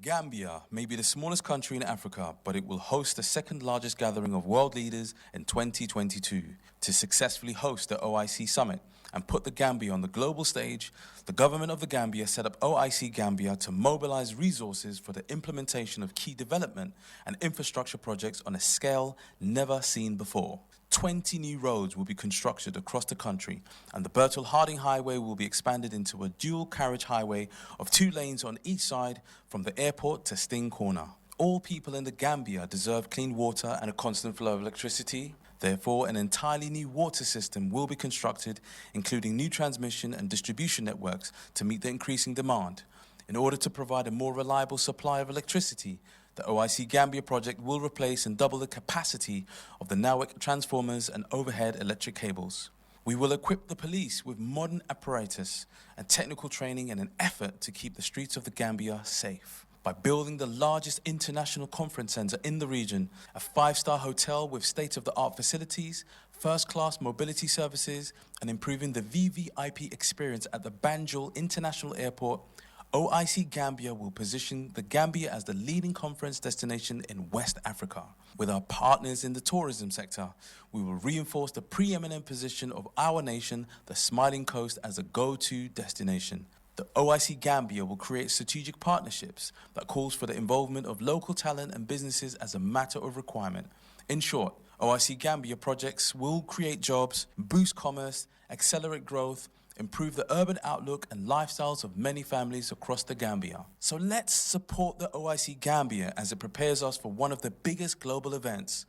Gambia may be the smallest country in Africa, but it will host the second largest gathering of world leaders in 2022. To successfully host the OIC summit and put the Gambia on the global stage, the government of the Gambia set up OIC Gambia to mobilize resources for the implementation of key development and infrastructure projects on a scale never seen before. 20 new roads will be constructed across the country, and the Bertel-Harding Highway will be expanded into a dual carriage highway of 2 lanes on each side from the airport to Sting Corner. All people in the Gambia deserve clean water and a constant flow of electricity. Therefore, an entirely new water system will be constructed, including new transmission and distribution networks to meet the increasing demand. In order to provide a more reliable supply of electricity, the OIC Gambia project will replace and double the capacity of the NAWIC transformers and overhead electric cables. We will equip the police with modern apparatus and technical training in an effort to keep the streets of the Gambia safe. By building the largest international conference center in the region, a 5-star hotel with state-of-the-art facilities, first-class mobility services, and improving the VVIP experience at the Banjul International Airport, OIC Gambia will position the Gambia as the leading conference destination in West Africa. With our partners in the tourism sector, we will reinforce the preeminent position of our nation, the Smiling Coast, as a go-to destination. The OIC Gambia will create strategic partnerships that calls for the involvement of local talent and businesses as a matter of requirement. In short, OIC Gambia projects will create jobs, boost commerce, accelerate growth, improve the urban outlook and lifestyles of many families across the Gambia. So let's support the OIC Gambia as it prepares us for one of the biggest global events.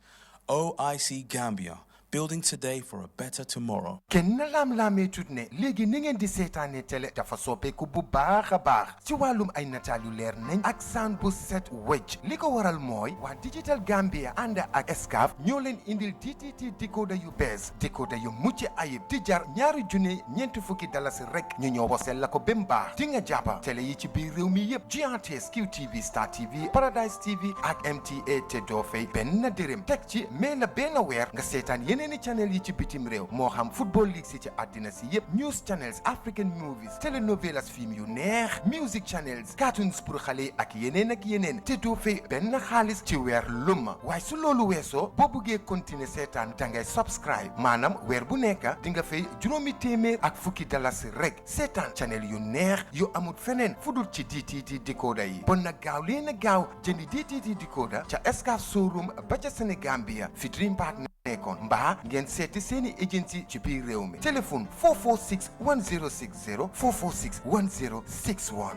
OIC Gambia, building today for a better tomorrow. Ken na lam-lamee tut ne léegi ni ngeen di seetaane télé dafa soppeeku bu baax a baax ci wàllum ay nataal yu leer nañ ak sound bu set wecc li ko waral mooy waa Digital Gambia ànd ak Excaf ñoo leen indil DTT décoder yu bees décoder yu mucc ayib di jar $2,400 rek ñu ñëw wasel la ko bem baax di nga jàppa télé yi ci biir réew mi yépp GRTS QTV Star TV Paradise TV ak MTA te doo fay benn dërëm teg ci mais la benn weer nga seetaan yeneen channel yi ci bitim réew moo xam football league si ci àddina si yépp news channels African movies telenovelas film yu neex music channels cartoons pour xale ak yeneen te doo fay benn xaalis ci weer lumma waaye su loolu weesoo boo buggee continuer seetaan dangay subscribe maanaam weer bu nekk di nga fay $50 rek seetaan channel yu neex yu amut feneen fudul ci DTT décoder yi bon nag gaaw leen a gaaw jëndi DTT décoder ca Excaf showroom ba ca Sénégambia fi Dream Park nekkoon mbaa ngeen seeti seeni agency ci biir réew mi téléphone 446 1060 446 1061.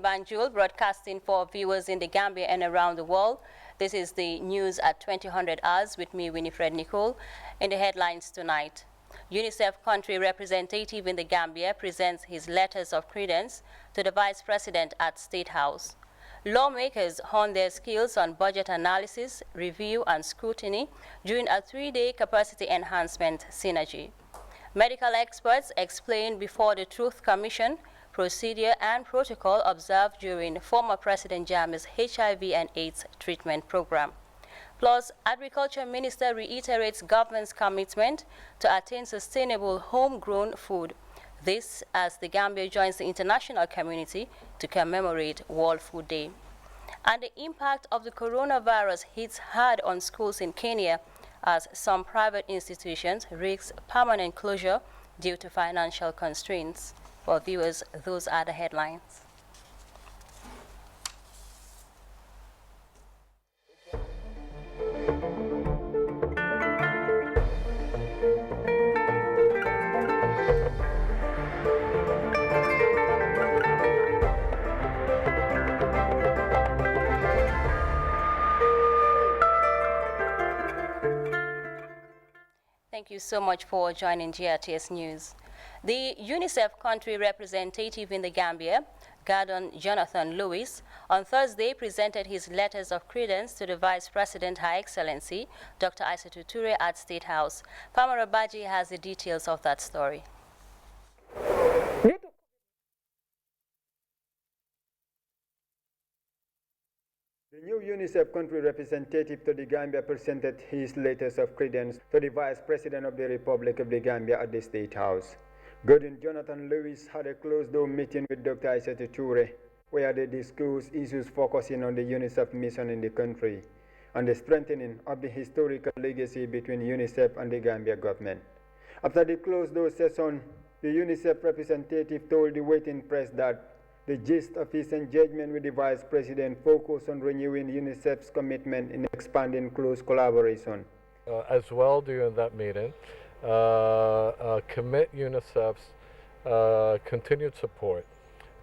Banjul, broadcasting for viewers in the Gambia and around the world. This is the news at 2000 hours with me, Winifred Nicole. In the headlines tonight, UNICEF country representative in the Gambia presents his letters of credence to the Vice President at State House. Lawmakers hone their skills on budget analysis, review and scrutiny during a 3-day capacity enhancement synergy. Medical experts explain before the Truth Commission procedure and protocol observed during former President Jammeh's HIV and AIDS treatment program. Plus, Agriculture Minister reiterates government's commitment to attain sustainable homegrown food. This as the Gambia joins the international community to commemorate World Food Day. And the impact of the coronavirus hits hard on schools in Kenya as some private institutions risk permanent closure due to financial constraints. For viewers, those are the headlines. Thank you so much for joining GRTS News. The UNICEF country representative in the Gambia, Gordon Jonathan Lewis, on Thursday presented his letters of credence to the Vice President, Her Excellency, Dr. Isatou Toure at State House. Pamara Baji has the details of that story. The new UNICEF country representative to the Gambia presented his letters of credence to the Vice President of the Republic of the Gambia at the State House. Gordon Jonathan Lewis had a closed-door meeting with Dr. Isatou Toure, where they discussed issues focusing on the UNICEF mission in the country and the strengthening of the historical legacy between UNICEF and the Gambia government. After the closed-door session, the UNICEF representative told the waiting press that the gist of his engagement with the Vice President focused on renewing UNICEF's commitment in expanding close collaboration. As well, during that meeting, commit UNICEF's continued support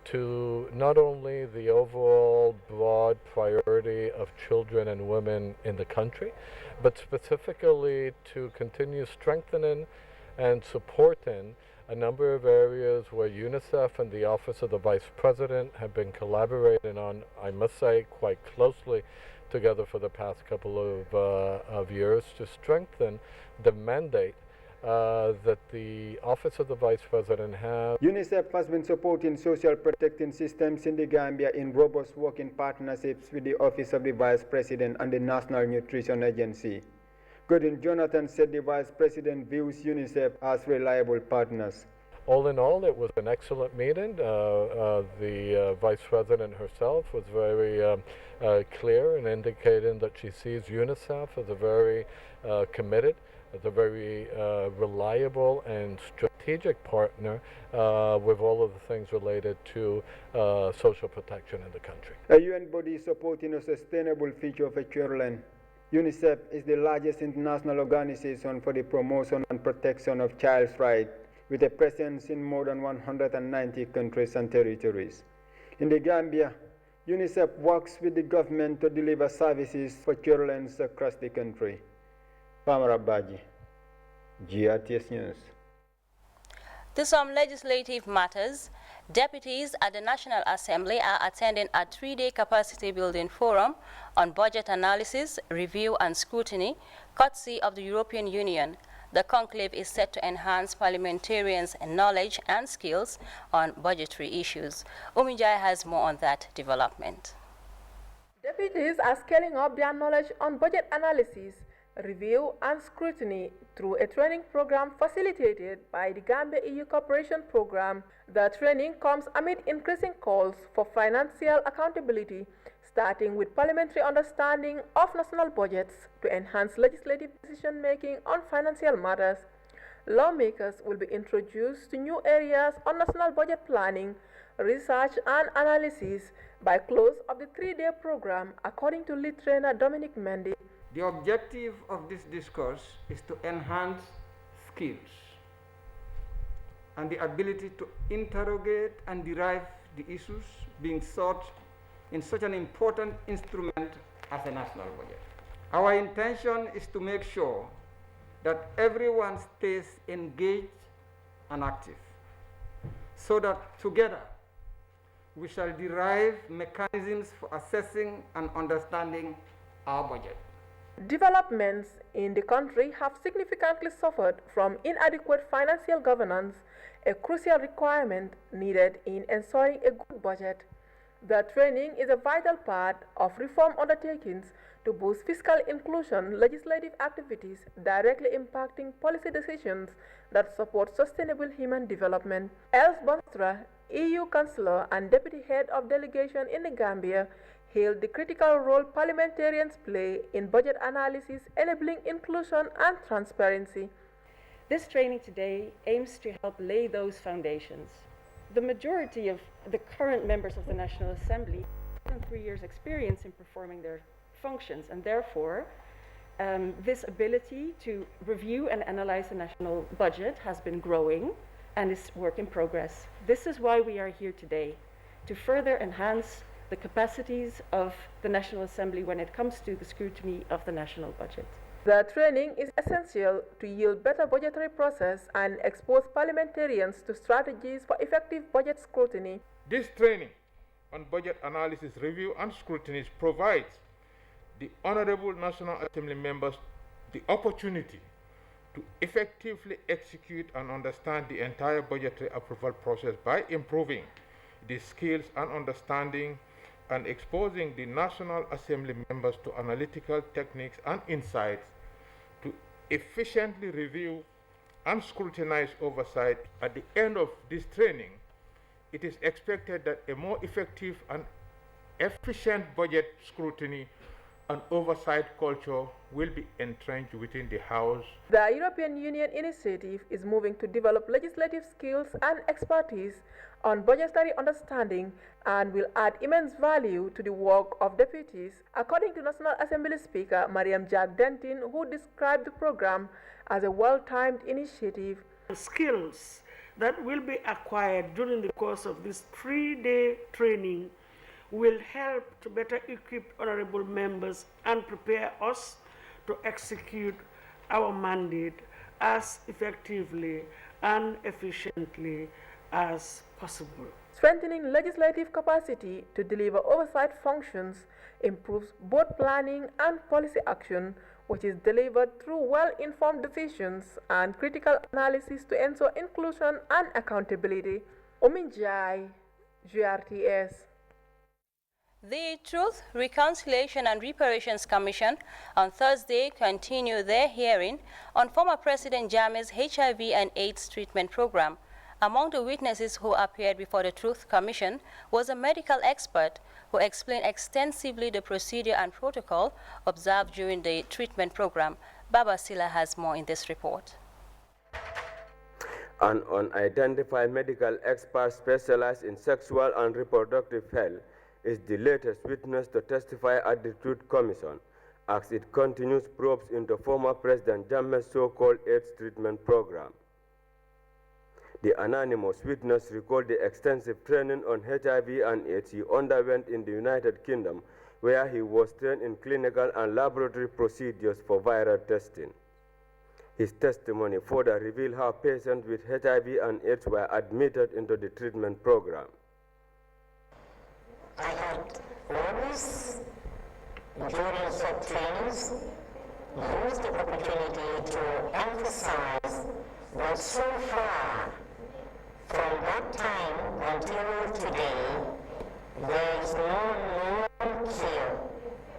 to not only the overall broad priority of children and women in the country, but specifically to continue strengthening and supporting a number of areas where UNICEF and the Office of the Vice President have been collaborating on, I must say, quite closely together for the past couple of years to strengthen the mandate that the Office of the Vice President has. UNICEF has been supporting social protecting systems in the Gambia in robust working partnerships with the Office of the Vice President and the National Nutrition Agency. Gordon Jonathan said the Vice President views UNICEF as reliable partners. All in all, it was an excellent meeting. The Vice President herself was very clear in indicating that she sees UNICEF as a very committed, as a very reliable and strategic partner with all of the things related to social protection in the country. A UN body supporting a sustainable future for children. UNICEF is the largest international organization for the promotion and protection of child's rights, with a presence in more than 190 countries and territories. In the Gambia, UNICEF works with the government to deliver services for children across the country. Pamara Baji, GRTS News. To some legislative matters, deputies at the National Assembly are attending a 3-day capacity building forum on budget analysis, review and scrutiny, courtesy of the European Union. The conclave is set to enhance parliamentarians' knowledge and skills on budgetary issues. Umijai has more on that development. Deputies are scaling up their knowledge on budget analysis, review and scrutiny through a training program facilitated by the Gambia EU Cooperation Program. The training comes amid increasing calls for financial accountability, starting with parliamentary understanding of national budgets to enhance legislative decision-making on financial matters. Lawmakers will be introduced to new areas on national budget planning, research and analysis by close of the 3-day program, according to lead trainer Dominic Mendy. The objective of this discourse is to enhance skills and the ability to interrogate and derive the issues being sought in such an important instrument as a national budget. Our intention is to make sure that everyone stays engaged and active, so that together we shall derive mechanisms for assessing and understanding our budget. Developments in the country have significantly suffered from inadequate financial governance, a crucial requirement needed in ensuring a good budget. The training is a vital part of reform undertakings to boost fiscal inclusion, legislative activities directly impacting policy decisions that support sustainable human development. Els Bonstra, EU Councillor and Deputy Head of Delegation in the Gambia, hailed the critical role parliamentarians play in budget analysis, enabling inclusion and transparency. This training today aims to help lay those foundations. The majority of the current members of the National Assembly have 3 years' experience in performing their functions, and therefore this ability to review and analyze the national budget has been growing and is work in progress. This is why we are here today, to further enhance the capacities of the National Assembly when it comes to the scrutiny of the national budget. The training is essential to yield better budgetary process and expose parliamentarians to strategies for effective budget scrutiny. This training on budget analysis, review and scrutiny provides the Honorable National Assembly members the opportunity to effectively execute and understand the entire budgetary approval process by improving the skills and understanding and exposing the National Assembly members to analytical techniques and insights to efficiently review and scrutinize oversight. At the end of this training, it is expected that a more effective and efficient budget scrutiny and oversight culture will be entrenched within the House. The European Union initiative is moving to develop legislative skills and expertise on budgetary understanding and will add immense value to the work of deputies, according to National Assembly Speaker Mariam Jack Denton, who described the program as a well-timed initiative. Skills that will be acquired during the course of this 3-day training will help to better equip honorable members and prepare us to execute our mandate as effectively and efficiently as possible. Strengthening legislative capacity to deliver oversight functions improves both planning and policy action, which is delivered through well-informed decisions and critical analysis to ensure inclusion and accountability. Ominjai, GRTS. The Truth, Reconciliation and Reparations Commission on Thursday continued their hearing on former President Jammeh's HIV and AIDS treatment program. Among the witnesses who appeared before the Truth Commission was a medical expert who explained extensively the procedure and protocol observed during the treatment program. Baba Silla has more in this report. An unidentified medical expert specialized in sexual and reproductive health is the latest witness to testify at the Truth Commission as it continues probes into former President Jammeh's so-called AIDS treatment program. The anonymous witness recalled the extensive training on HIV and AIDS he underwent in the United Kingdom, where he was trained in clinical and laboratory procedures for viral testing. His testimony further revealed how patients with HIV and AIDS were admitted into the treatment program. I had always, during such trainings, used the opportunity to emphasize that so far, from that time until today, there is no known cure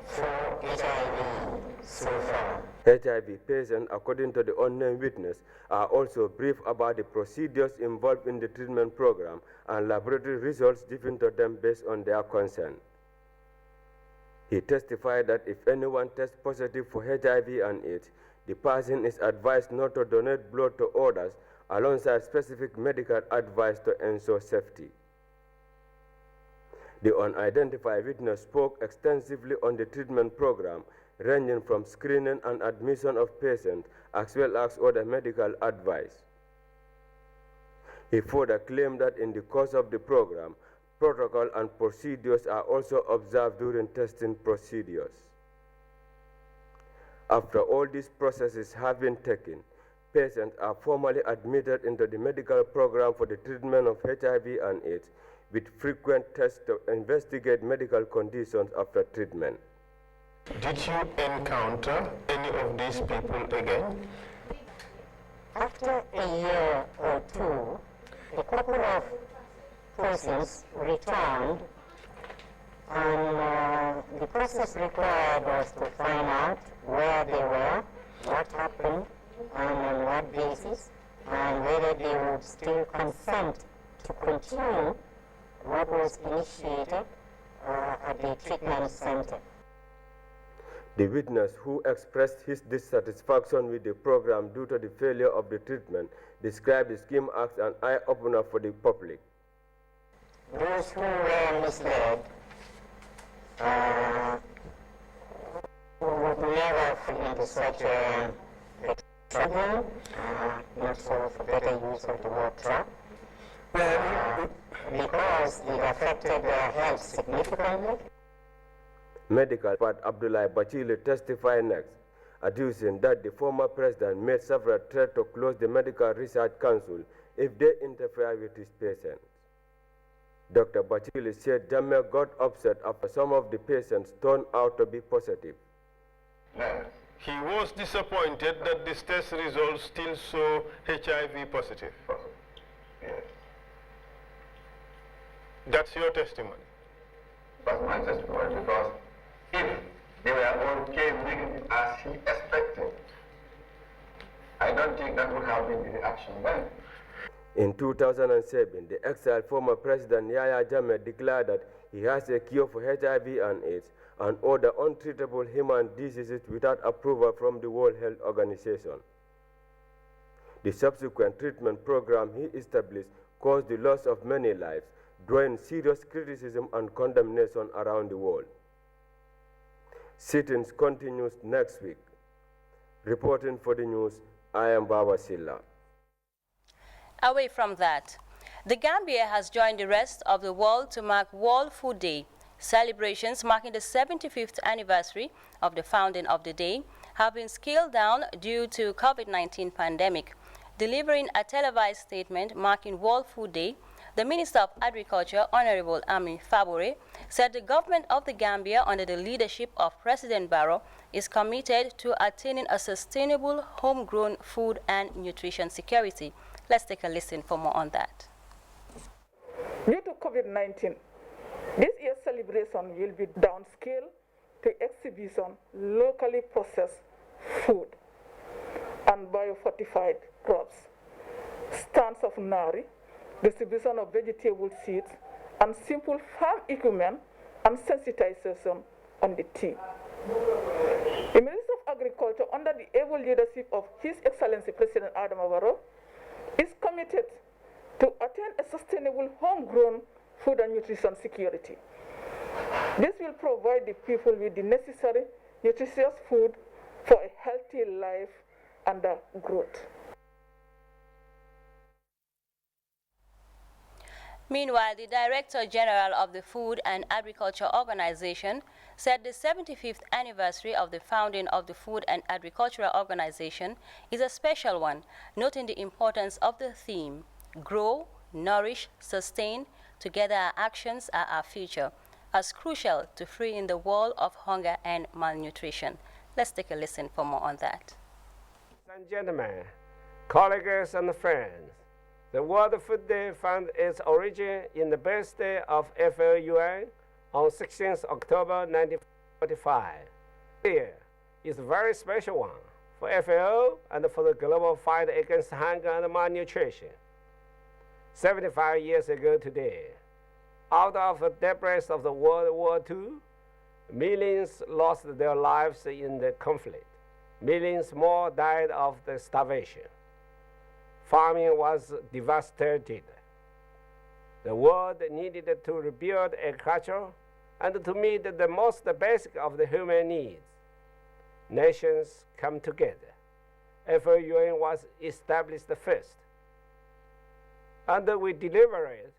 for HIV so far. HIV patients, according to the unnamed witness, are also briefed about the procedures involved in the treatment program and laboratory results given to them based on their consent. He testified that if anyone tests positive for HIV and AIDS, the person is advised not to donate blood to others alongside specific medical advice to ensure safety. The unidentified witness spoke extensively on the treatment program, ranging from screening and admission of patients as well as other medical advice. He further claimed that in the course of the program, Protocol and procedures are also observed during testing procedures. After all these processes have been taken, patients are formally admitted into the medical program for the treatment of HIV and AIDS, with frequent tests to investigate medical conditions after treatment. Did you encounter any of these people again? After a year or two, a couple of persons returned, and the process required was to find out where they were, what happened, and on what basis, and whether they would still consent to continue what was initiated at the treatment center. The witness, who expressed his dissatisfaction with the program due to the failure of the treatment, described the scheme as an eye-opener for the public. Those who were misled would never fall into such a trouble, not so for better use of the word trap, because it affected their health significantly. Medical expert Abdullah Bachili testified next, adducing that the former president made several threats to close the Medical Research Council if they interfere with his patients. Dr. Bachili said Jammeh got upset after some of the patients turned out to be positive. He was disappointed that this test results still show HIV positive. Yes. That's your testimony? That's my testimony, because if they were all came negative as he expected, I don't think that would have been the reaction then. In 2007, the exiled former president Yahya Jammeh declared that he has a cure for HIV and AIDS and other untreatable human diseases without approval from the World Health Organization. The subsequent treatment program he established caused the loss of many lives, drawing serious criticism and condemnation around the world. Sittings continues next week. Reporting for the news, I am Baba Silla. Away from that, the Gambia has joined the rest of the world to mark World Food Day. Celebrations marking the 75th anniversary of the founding of the day have been scaled down due to COVID-19 pandemic. Delivering a televised statement marking World Food Day, the Minister of Agriculture, Honorable Ami Fabure, said the government of the Gambia, under the leadership of President Barrow, is committed to attaining a sustainable homegrown food and nutrition security. Let's take a listen for more on that. Due to COVID-19, this year's celebration will be downscaled to exhibition locally processed food and biofortified crops, stands of nari, distribution of vegetable seeds, and simple farm equipment and sensitization on the tea. The Minister of Agriculture, under the able leadership of His Excellency President Adam Barrow, is committed to attain a sustainable homegrown food and nutrition security. This will provide the people with the necessary nutritious food for a healthy life and growth. Meanwhile, the Director General of the Food and Agriculture Organization said the 75th anniversary of the founding of the Food and Agricultural Organization is a special one, noting the importance of the theme, grow, nourish, sustain, together our actions are our future, as crucial to freeing the world of hunger and malnutrition. Let's take a listen for more on that. Ladies and gentlemen, colleagues and friends, the World Food Day found its origin in the birthday of FAO on 16th October 1945. This year is a very special one for FAO and for the global fight against hunger and malnutrition. 75 years ago today, out of the debris of the World War II, millions lost their lives in the conflict. Millions more died of the starvation. Farming was devastated. The world needed to rebuild agriculture and to meet the most basic of the human needs. Nations come together. FAO was established first. And we delivered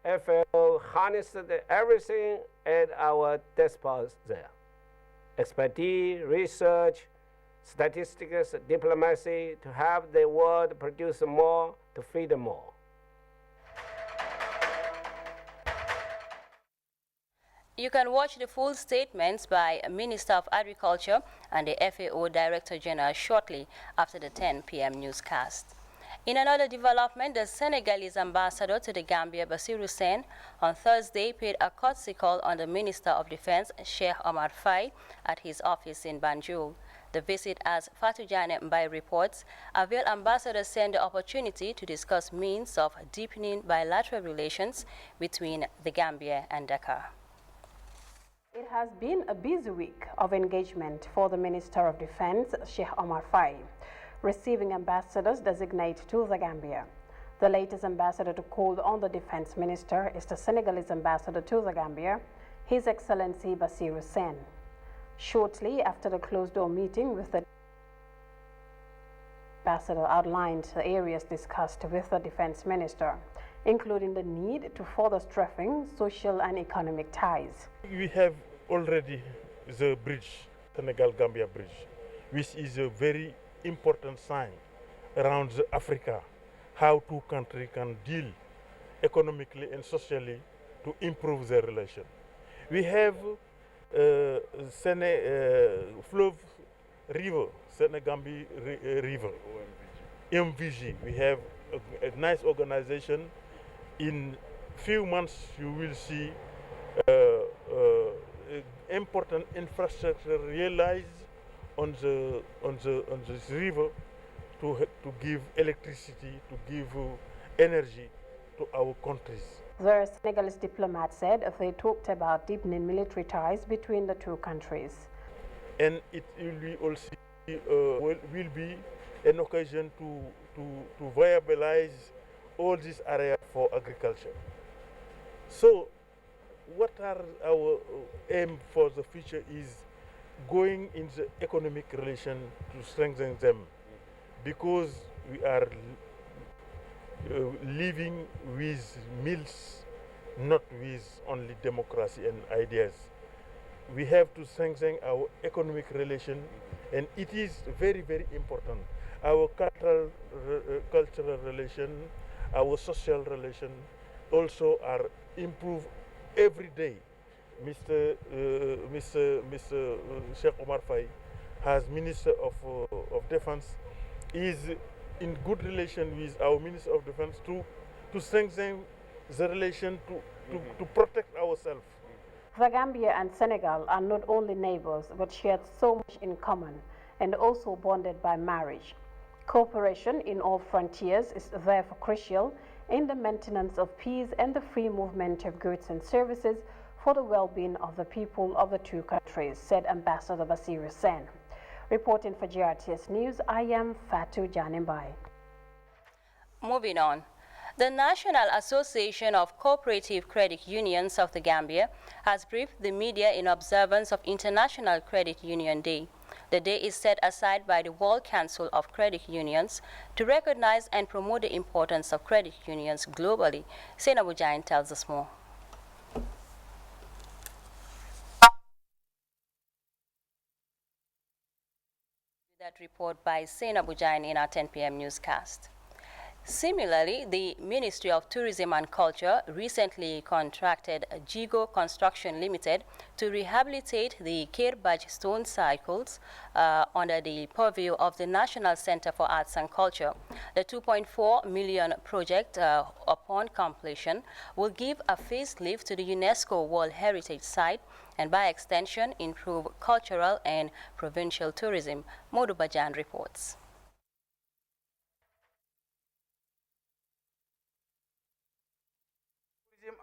FAO harnessed everything at our disposal: expertise, research, statistics, diplomacy, to have the world produce more, to feed more. You can watch the full statements by Minister of Agriculture and the FAO Director General shortly after the 10 p.m. newscast. In another development, the Senegalese ambassador to the Gambia, Bassirou Sène, on Thursday paid a courtesy call on the Minister of Defense, Cheikh Omar Faye, at his office in Banjul. The visit, as Fatou Jane Mbaye reports, availed Ambassador Sène the opportunity to discuss means of deepening bilateral relations between the Gambia and Dakar. It has been a busy week of engagement for the Minister of Defense, Cheikh Omar Faye, receiving ambassadors designate to the Gambia. The latest ambassador to call on the Defense Minister is the Senegalese ambassador to the Gambia, His Excellency Bassirou Sène. Shortly after the closed-door meeting with the ambassador outlined the areas discussed with the Defense Minister, including the need to further strengthen social and economic ties. We have already the bridge, Senegal-Gambia bridge, which is a very important sign around Africa, how two countries can deal economically and socially to improve their relation. We have Fleuve River, Senegambie River, MVG. We have a nice organization. In few months, you will see important infrastructure realized on this river to give electricity, to give energy to our countries. The Senegalese diplomat said they talked about deepening military ties between the two countries. And it will be also will be an occasion to viabilize all this area for agriculture. So what are our aim for the future is going in the economic relation to strengthen them, because we are living with meals, not with only democracy and ideas. We have to strengthen our economic relation, and it is very, very important. Our cultural relation, our social relation also are improved every day. Mr. Cheikh Omar Faye, as Minister of Defense, is in good relation with our Minister of Defense to strengthen the relation to protect ourselves. The Gambia and Senegal are not only neighbors but share so much in common and also bonded by marriage. Cooperation in all frontiers is therefore crucial in the maintenance of peace and the free movement of goods and services for the well-being of the people of the two countries, said Ambassador Bassirou Sène. Reporting for GRTS News, I am Fatou Jane Mbaye. Moving on. The National Association of Cooperative Credit Unions of the Gambia has briefed the media in observance of International Credit Union Day. The day is set aside by the World Council of Credit Unions to recognize and promote the importance of credit unions globally. Senabu Jain tells us more. That report by Senabu Jain in our 10 p.m. newscast. Similarly, the Ministry of Tourism and Culture recently contracted Jigo Construction Limited to rehabilitate the Kirbaj stone cycles under the purview of the National Center for Arts and Culture. The 2.4 million project, upon completion, will give a facelift to the UNESCO World Heritage Site and by extension improve cultural and provincial tourism. Modu Bajan reports.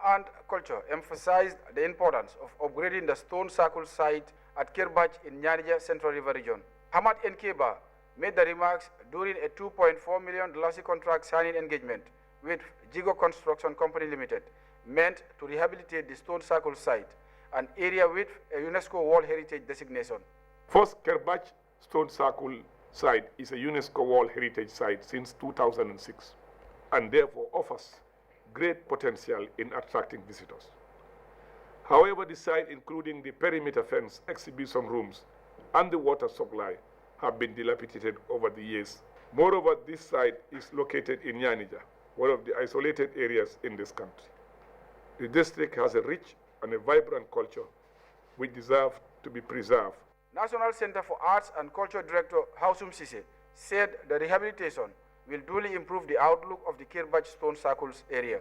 And culture emphasized the importance of upgrading the stone circle site at Kirbaj in Nyarija Central River Region. Hamad Nkeba made the remarks during a $2.4 million contract signing engagement with Jigo Construction Company Limited, meant to rehabilitate the stone circle site, an area with a UNESCO World Heritage designation. First, Kirbaj Stone Circle site is a UNESCO World Heritage site since 2006, and therefore offers great potential in attracting visitors. However, the site, including the perimeter fence, exhibition rooms, and the water supply, have been dilapidated over the years. Moreover, this site is located in Nyanija, one of the isolated areas in this country. The district has a rich and a vibrant culture which deserve to be preserved. National Center for Arts and Culture Director Hausum Sise said the rehabilitation will duly improve the outlook of the Kirbach Stone Circles area.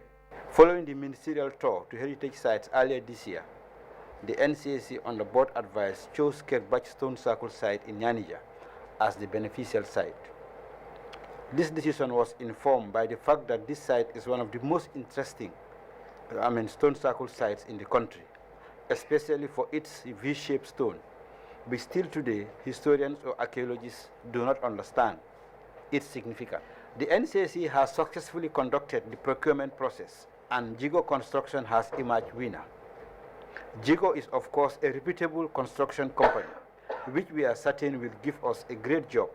Following the ministerial tour to heritage sites earlier this year, the NCAC on the board advice chose Kirbach Stone Circle site in Nyanija as the beneficial site. This decision was informed by the fact that this site is one of the most interesting stone circle sites in the country, especially for its V-shaped stone, which still today historians or archaeologists do not understand its significance. The NCAC has successfully conducted the procurement process, and Jigo Construction has emerged winner. Jigo is of course a reputable construction company, which we are certain will give us a great job,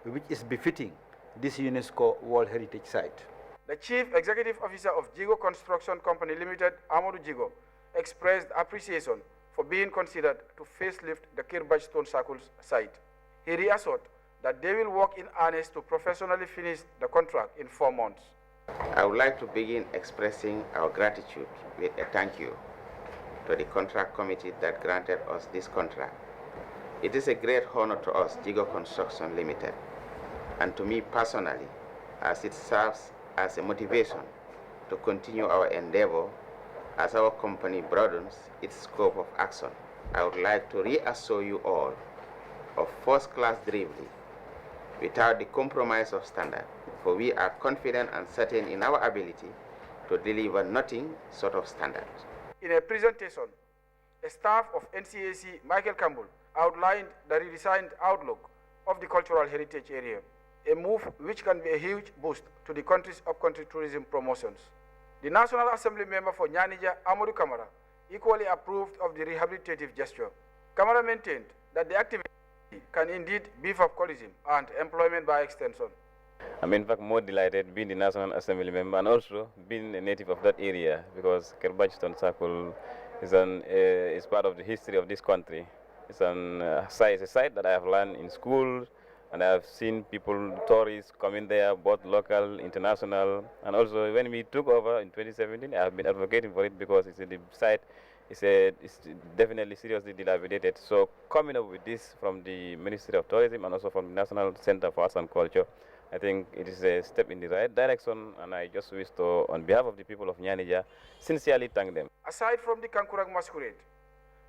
which is befitting this UNESCO World Heritage Site. The Chief Executive Officer of Jigo Construction Company Limited, Amadou Jigo, expressed appreciation for being considered to facelift the Kirbach Stone Circles site. He reassured that they will work in earnest to professionally finish the contract in 4 months. I would like to begin expressing our gratitude with a thank you to the contract committee that granted us this contract. It is a great honor to us, Jigo Construction Limited, and to me personally, as it serves as a motivation to continue our endeavor as our company broadens its scope of action. I would like to reassure you all of first-class delivery without the compromise of standard, for we are confident and certain in our ability to deliver nothing short of standard. In a presentation, a staff of NCAC, Michael Campbell, outlined the redesigned outlook of the cultural heritage area, a move which can be a huge boost to the country's up-country tourism promotions. The National Assembly member for Nyanija, Amadou Kamara, equally approved of the rehabilitative gesture. Kamara maintained that the activity can indeed beef up tourism and employment by extension. I'm in fact more delighted being the National Assembly member and also being a native of that area, because Kirbach Stone Circle is part of the history of this country. It's a site that I have learned in school, and I have seen people, tourists coming there, both local, international, and also when we took over in 2017, I have been advocating for it because the site is definitely seriously dilapidated. So coming up with this from the Ministry of Tourism and also from the National Center for Arts and Culture, I think it is a step in the right direction, and I just wish to, on behalf of the people of Nyanija, sincerely thank them. Aside from the Kankurang masquerade,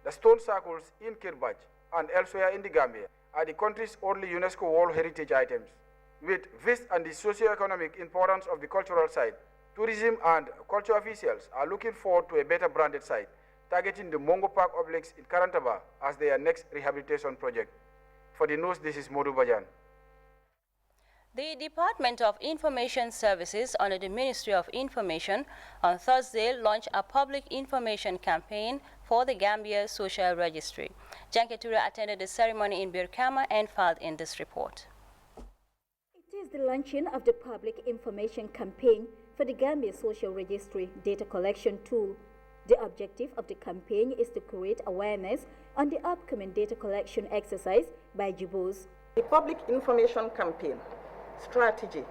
the stone circles in Kirbach and elsewhere in the Gambia are the country's only UNESCO World Heritage items. With this and the socio-economic importance of the cultural site, tourism and culture officials are looking forward to a better branded site, targeting the Mongo Park Obelisks in Karantaba as their next rehabilitation project. For the news, this is Modu Bajan. The Department of Information Services under the Ministry of Information on Thursday launched a public information campaign for the Gambia Social Registry. Janketura attended the ceremony in Birkama and filed in this report. It is the launching of the public information campaign for the Gambia Social Registry data collection tool. The objective of the campaign is to create awareness on the upcoming data collection exercise by JIBOs. The public information campaign strategy,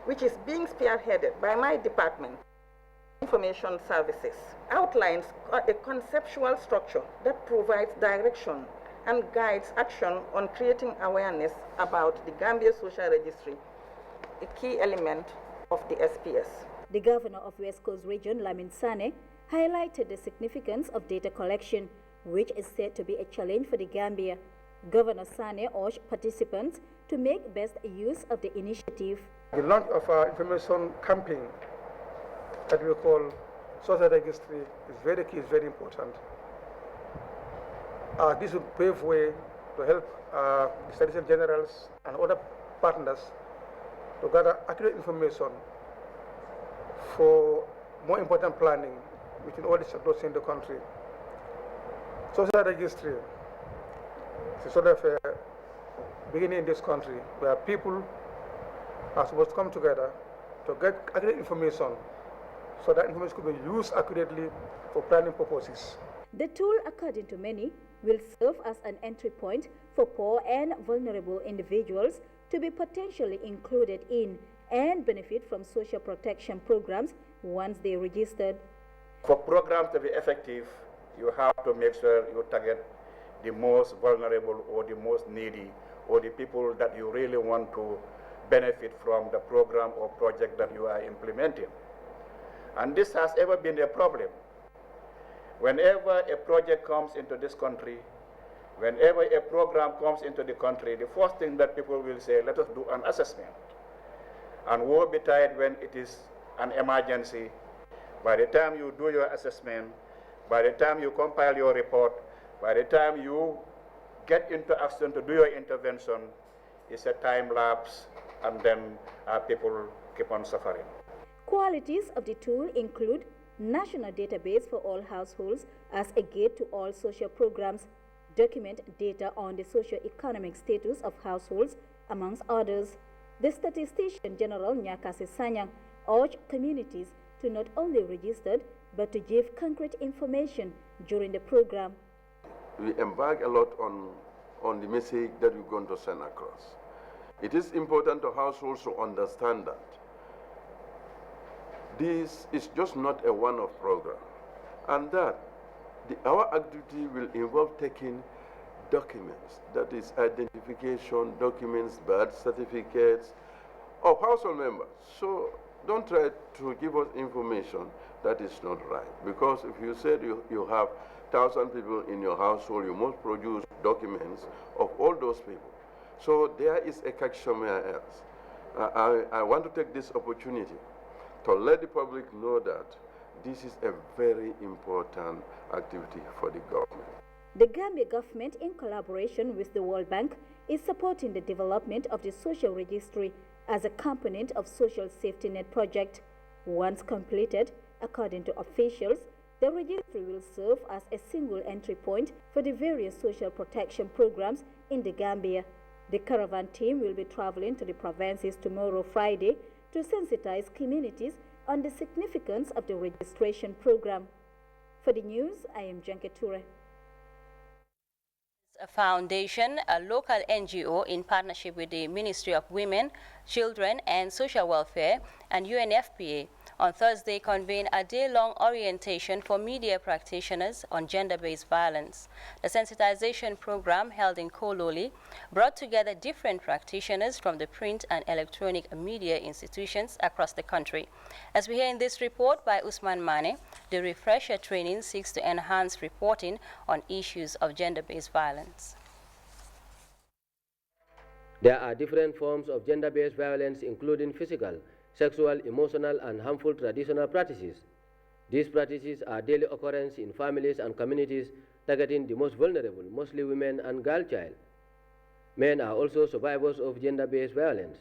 which is being spearheaded by my department, Information Services, outlines a conceptual structure that provides direction and guides action on creating awareness about the Gambia Social Registry, a key element of the SPS. The governor of West Coast Region, Lamin Sane, highlighted the significance of data collection, which is said to be a challenge for the Gambia. Governor Sane urged participants to make best use of the initiative. The launch of our information campaign that we call Social Registry is very key, is very important. This will pave way to help the Solicitor Generals and other partners to gather accurate information for more important planning within all the sectors in the country. Social Registry is a sort of a beginning in this country where people are supposed to come together to get accurate information so that information could be used accurately for planning purposes. The tool, according to many, will serve as an entry point for poor and vulnerable individuals to be potentially included in and benefit from social protection programs once they registered. For programs to be effective, you have to make sure you target the most vulnerable or the most needy or the people that you really want to benefit from the program or project that you are implementing. And this has ever been a problem. Whenever a project comes into this country, whenever a program comes into the country, the first thing that people will say, let us do an assessment. And woe betide when it is an emergency. By the time you do your assessment, by the time you compile your report, by the time you get into action to do your intervention, it's a time lapse, and then people keep on suffering. Qualities of the tool include national database for all households as a gate to all social programs, document data on the socio-economic status of households, amongst others. The Statistician General Nyakase Sanyang urged communities to not only register, but to give concrete information during the program. We embark a lot on the message that we're going to send across. It is important to households to understand that this is just not a one-off program, and that our activity will involve taking documents, that is identification documents, birth certificates of household members. So don't try to give us information that is not right, because if you said you have 1,000 people in your household, you must produce documents of all those people. So there is a catch somewhere else. I want to take this opportunity to let the public know that this is a very important activity for the government. The Gambia government, in collaboration with the World Bank, is supporting the development of the social registry as a component of social safety net project. Once completed, according to officials, the registry will serve as a single entry point for the various social protection programs in the Gambia. The caravan team will be traveling to the provinces tomorrow, Friday, to sensitize communities on the significance of the registration program. For the news, I am Janke Toure. A foundation, a local NGO in partnership with the Ministry of Women, Children and Social Welfare and UNFPA, on Thursday convened a day-long orientation for media practitioners on gender-based violence. The sensitization program, held in Kololi, brought together different practitioners from the print and electronic media institutions across the country. As we hear in this report by Usman Mane, the refresher training seeks to enhance reporting on issues of gender-based violence. There are different forms of gender-based violence, including physical, sexual, emotional, and harmful traditional practices. These practices are daily occurrence in families and communities targeting the most vulnerable, mostly women and girl child. Men are also survivors of gender-based violence.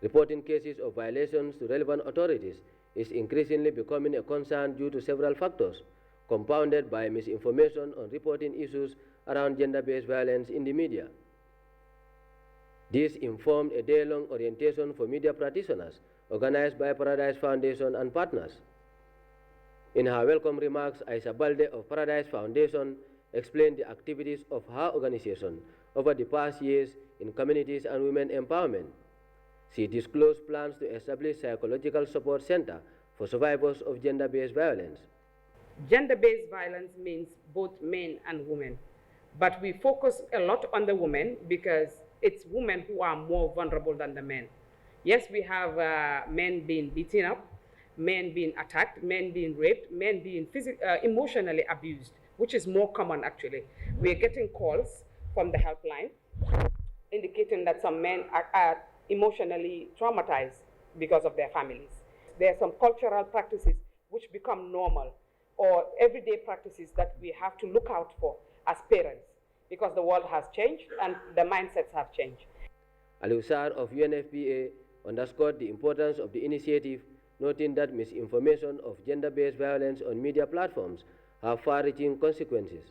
Reporting cases of violations to relevant authorities is increasingly becoming a concern due to several factors, compounded by misinformation on reporting issues around gender-based violence in the media. This informed a day-long orientation for media practitioners organized by Paradise Foundation and partners. In her welcome remarks, Aisha Balde of Paradise Foundation explained the activities of her organization over the past years in communities and women empowerment. She disclosed plans to establish a psychological support center for survivors of gender-based violence. Gender-based violence means both men and women, but we focus a lot on the women because it's women who are more vulnerable than the men. Yes, we have men being beaten up, men being attacked, men being raped, men being emotionally abused, which is more common actually. We're getting calls from the helpline indicating that some men are emotionally traumatized because of their families. There are some cultural practices which become normal or everyday practices that we have to look out for as parents, because the world has changed and the mindsets have changed. Aliou Sarr of UNFPA underscored the importance of the initiative, noting that misinformation of gender-based violence on media platforms have far-reaching consequences.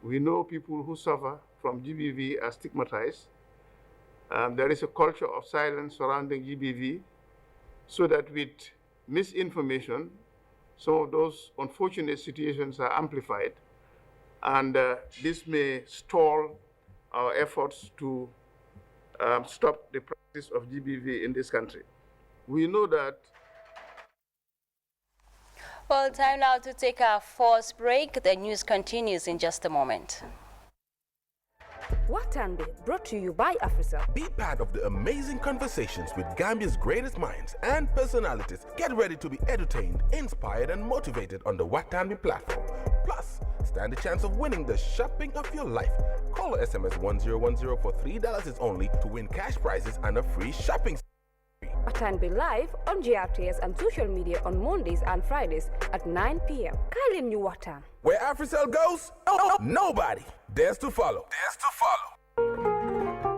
We know people who suffer from GBV are stigmatized. There is a culture of silence surrounding GBV, so that with misinformation, some of those unfortunate situations are amplified, and this may stall our efforts to stop the practice of GBV in this country. We know that. Well, time now to take our first break. The news continues in just a moment. Watanbe, brought to you by Africa. Be part of the amazing conversations with Gambia's greatest minds and personalities. Get ready to be entertained, inspired, and motivated on the Watanbe platform. Plus, stand a chance of winning the shopping of your life. Call or SMS 1010 for $3 is only to win cash prizes and a free shopping. Watanbe live on GRTS and social media on Mondays and Fridays at 9 p.m. Kailin New Watan. Where AfriCell goes, nobody dares to follow.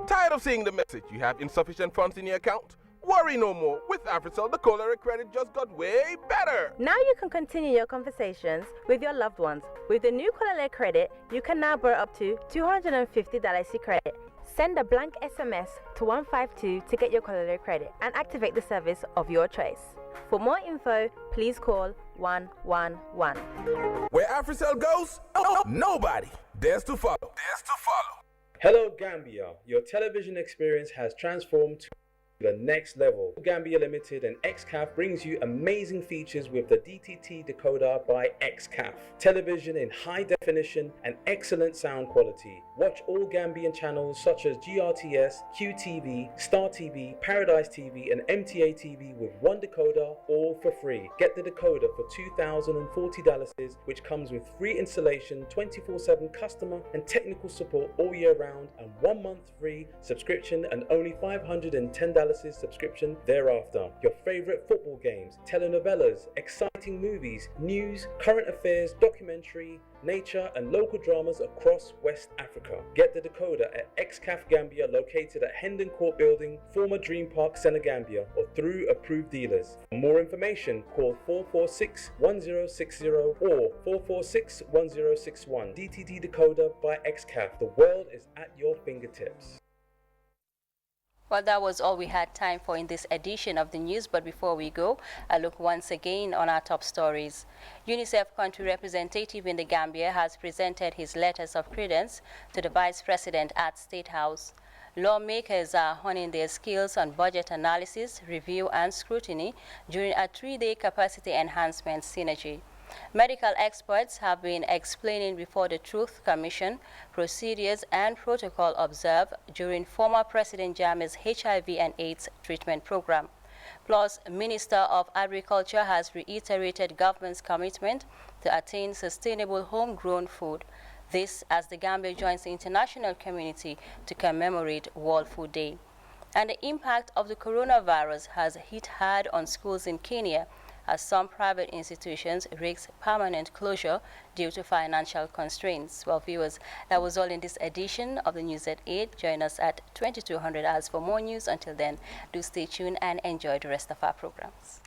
Tired of seeing the message you have insufficient funds in your account? Worry no more. With AfriCell, the cholera credit just got way better. Now you can continue your conversations with your loved ones. With the new cholera credit, you can now borrow up to $250 credit. Send a blank SMS to 152 to get your cholera credit and activate the service of your choice. For more info, please call 111. Where AfriCell goes, nobody dares to follow. Hello Gambia, your television experience has transformed to the next level. Gambia Limited and XCAF brings you amazing features with the DTT decoder by XCAF. Television in high definition and excellent sound quality. Watch all Gambian channels such as GRTS, QTV, Star TV, Paradise TV and MTA TV with one decoder, all for free. Get the decoder for $2,040, which comes with free installation, 24/7 customer and technical support all year round, and 1 month free subscription and only $510 subscription thereafter. Your favorite football games, telenovelas, exciting movies, news, current affairs, documentary, nature and local dramas across West Africa. Get the decoder at XCAF Gambia, located at Hendon Court Building, former Dream Park Senegambia, or through approved dealers. For more information, call 446-1060 or 446-1061. DTT decoder by XCAF. The world is at your fingertips. Well, that was all we had time for in this edition of the news. But before we go, a look once again on our top stories. UNICEF country representative in the Gambia has presented his letters of credence to the Vice President at State House. Lawmakers are honing their skills on budget analysis, review and scrutiny during a 3-day capacity enhancement synergy. Medical experts have been explaining before the Truth Commission procedures and protocol observed during former President Jammeh's HIV and AIDS treatment program. Plus, Minister of Agriculture has reiterated government's commitment to attain sustainable homegrown food. This as the Gambia joins the international community to commemorate World Food Day. And the impact of the coronavirus has hit hard on schools in Kenya, as some private institutions risk permanent closure due to financial constraints. Well, viewers, that was all in this edition of the News at 8. Join us at 2200 hours for more news. Until then, do stay tuned and enjoy the rest of our programs.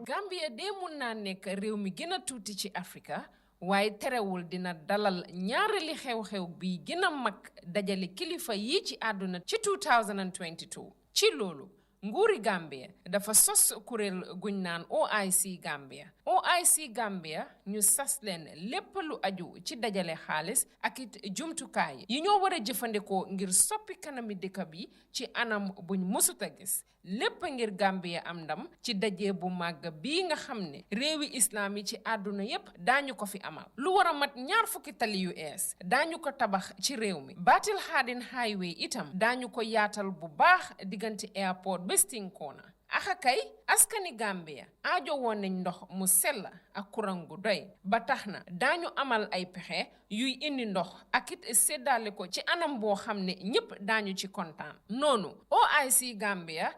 Gambia de mun na nek réew mi gëna tuuti ci Afrika waaye terewul dina dalal ñaareeli xew-xew bi gëna mag dajale kilifa yi ci àdduna ci 2022 ci loolu nguuri Gambia dafa sos kuréel guñ naan OIC Gambia ñu sas leen lépp lu aju ci dajale xaalis ak it jumtukaay yi ñoo war a jëfandikoo ngir soppi kanami dëkk bi ci anam buñ mësuta gis lépp ngir Gambia am ndam ci daje bu màgg bii nga xam ne réewi islam yi ci àdduna yépp daañu ko fi amal lu war a mat 20 tali yu ees daañu ko tabax ci réew mi Batil Hadin Highway itam daañu ko yaatal bu baax diggante airport ba Stinkoona axa kay askani Gambia aajo woon nañ ndox mu sell ak courant gu doy ba tax na daañu amal ay pexe yuy indi ndox ak it séddale ko ci anam boo xam ne ñépp daañu ci kontaan noonu OIC Gambia